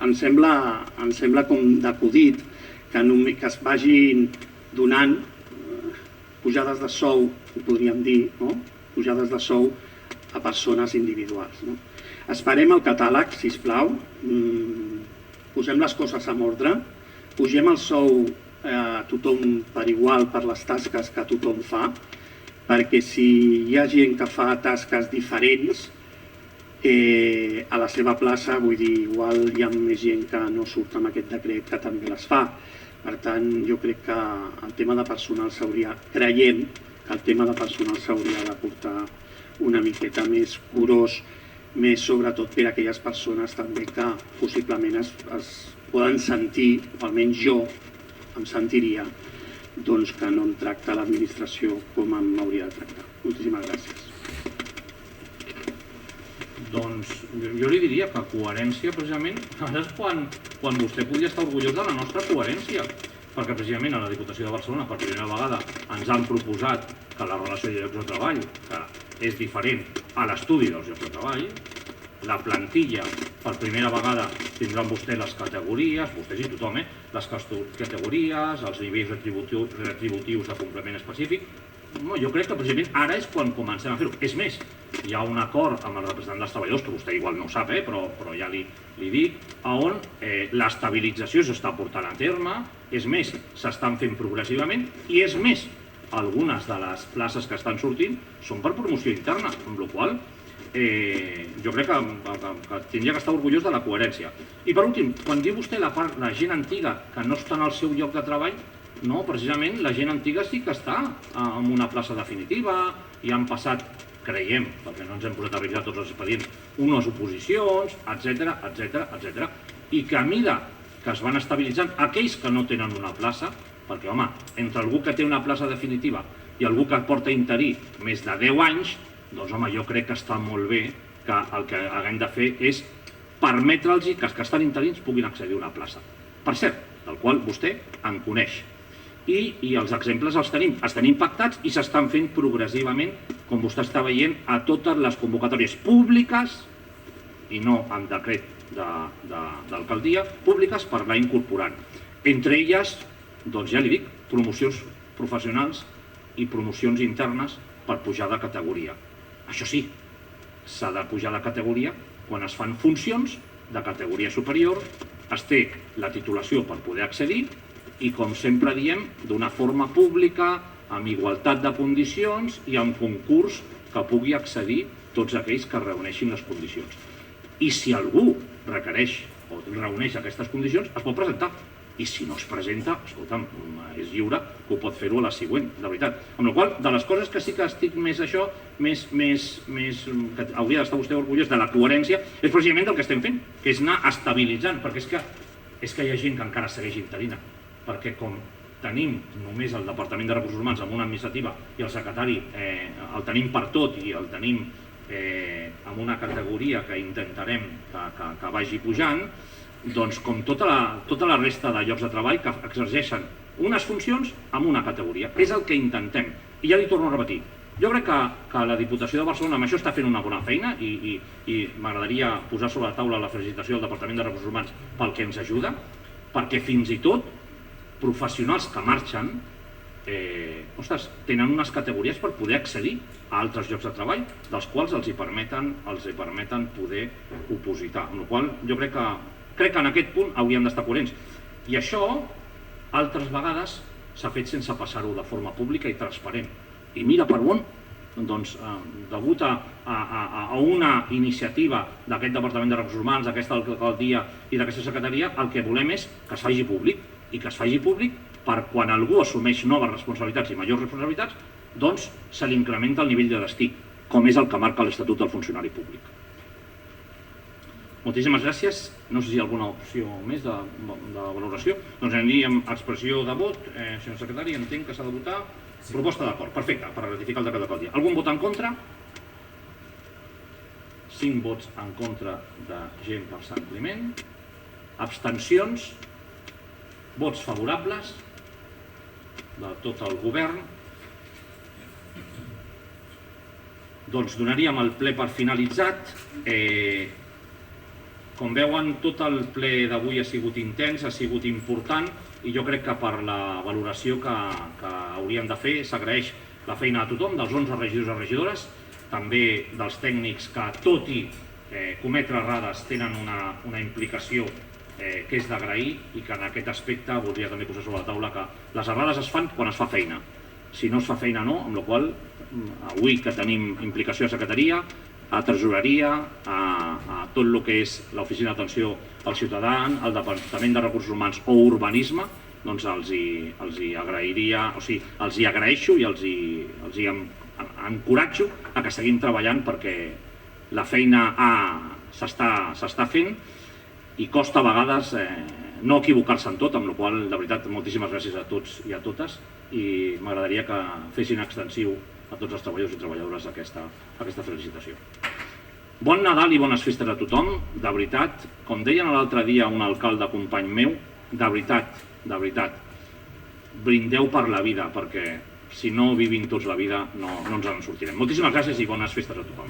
em sembla com d'acudit que es vagin donant pujades de sou, ho podríem dir, pujades de sou a persones individuals. Esperem el catàleg, sisplau, posem les coses en ordre, pugem el sou a tothom per igual per les tasques que tothom fa, perquè si hi ha gent que fa tasques diferents a la seva plaça, vull dir, igual hi ha més gent que no surt amb aquest decret que també les fa. Per tant, jo crec que el tema de personal creiem que el tema de personal s'hauria de portar una miqueta més curós, més sobretot per a aquelles persones també que possiblement es poden sentir, o almenys jo em sentiria, que no em tracta l'administració com m'hauria de tractar. Moltíssimes gràcies. Doncs jo li diria que coherència, precisament, ara és quan vostè podria estar orgullós de la nostra coherència, perquè precisament a la Diputació de Barcelona per primera vegada ens han proposat que la relació de llocs de treball, que és diferent a l'estudi dels llocs de treball, la plantilla, per primera vegada tindran vostès les categories, vostès i tothom, les categories, els nivells retributius de complement específic. Jo crec que precisament ara és quan comencem a fer-ho. És més, hi ha un acord amb el representant dels treballadors, que vostè igual no ho sap, però ja li dic, on l'estabilització s'està portant a terme, és més, s'estan fent progressivament, i és més, algunes de les places que estan sortint són per promoció interna, amb la qual jo crec que tindria que estar orgullós de la coherència. I per últim, quan diu vostè la gent antiga que no està en el seu lloc de treball, no, precisament la gent antiga sí que està en una plaça definitiva i han passat, creiem, perquè no ens hem posat a revisar tots els expedients, unes oposicions, etc. I que a mida que es van estabilitzant aquells que no tenen una plaça, perquè, home, entre algú que té una plaça definitiva i algú que porta interí més de 10 anys, doncs, home, jo crec que està molt bé que el que haguem de fer és permetre'ls que els que estan interins puguin accedir a una plaça. Per cert, del qual vostè en coneix. I els exemples els tenim pactats i s'estan fent progressivament, com vostè està veient, a totes les convocatòries públiques, i no en decret d'alcaldia, públiques per anar incorporant. Entre elles, doncs ja li dic, promocions professionals i promocions internes per pujar de categoria. Això sí, s'ha de pujar de categoria quan es fan funcions de categoria superior, es té la titulació per poder accedir i, com sempre diem, d'una forma pública, amb igualtat de condicions i amb concurs que pugui accedir tots aquells que reuneixin les condicions. I si algú requereix o reuneix aquestes condicions, es pot presentar. I si no es presenta, escolta'm, és lliure que ho pot fer-ho a la següent, de veritat. Amb la qual cosa, de les coses que sí que estic més això, que hauria d'estar vostè orgullós de la coherència, és precisament del que estem fent, que és anar estabilitzant, perquè és que hi ha gent que encara segueix interina, perquè com tenim només el Departament de Recursos Humans amb una administrativa i el secretari el tenim per tot i el tenim amb una categoria que intentarem que vagi pujant, doncs com tota la resta de llocs de treball que exerceixen unes funcions amb una categoria. És el que intentem. I ja li torno a repetir, Jo crec que la Diputació de Barcelona amb això està fent una bona feina i m'agradaria posar sobre la taula la felicitació del Departament de Recursos Humans pel que ens ajuda, perquè fins i tot professionals que marxen tenen unes categories per poder accedir a altres llocs de treball, dels quals els hi permeten poder opositar. Amb la qual cosa jo crec que en aquest punt hauríem d'estar coherents. I això, altres vegades, s'ha fet sense passar-ho de forma pública i transparent. I mira per on, doncs, degut a una iniciativa d'aquest Departament de Recursos Humans, d'aquesta alcaldia i d'aquesta secretaria, el que volem és que es faci públic, i que es faci públic per quan algú assumeix noves responsabilitats i majors responsabilitats, doncs se li incrementa el nivell de destí, com és el que marca l'Estatut del Funcionari Públic. Moltíssimes gràcies. No sé si hi ha alguna opció més de valoració. Doncs aniríem a expressió de vot. Senyor secretari, entenc que s'ha de votar. Proposta d'acord. Perfecte, per ratificar el decret d'alcaldia. Algun vot en contra? 5 vots en contra de gent per Sant Climent. Abstencions? Vots favorables de tot el govern. Doncs donaríem el ple per finalitzat. Com veuen, tot el ple d'avui ha sigut intens, ha sigut important, i jo crec que per la valoració que hauríem de fer s'agraeix la feina de tothom, dels 11 regidors i regidores, també dels tècnics que, tot i cometre errades, tenen una implicació que és d'agrair, i que en aquest aspecte voldria també posar sobre la taula que les errades es fan quan es fa feina. Si no es fa feina, no, amb la qual cosa avui que tenim implicació a secretaria, a tresoreria, a tot el que és l'oficina d'atenció al ciutadà, el Departament de Recursos Humans o Urbanisme, doncs els hi agrairia, o sigui, els hi agraeixo i els hi encoratjo a que seguim treballant perquè la feina s'està fent i costa a vegades no equivocar-se en tot, amb la qual cosa, de veritat, moltíssimes gràcies a tots i a totes, i m'agradaria que fessin extensiu a tots els treballadors i treballadores aquesta felicitació. Bon Nadal i bones festes a tothom, de veritat, com deien l'altre dia un alcalde company meu, de veritat, brindeu per la vida, perquè si no vivim tots la vida no ens en sortirem. Moltíssimes gràcies i bones festes a tothom.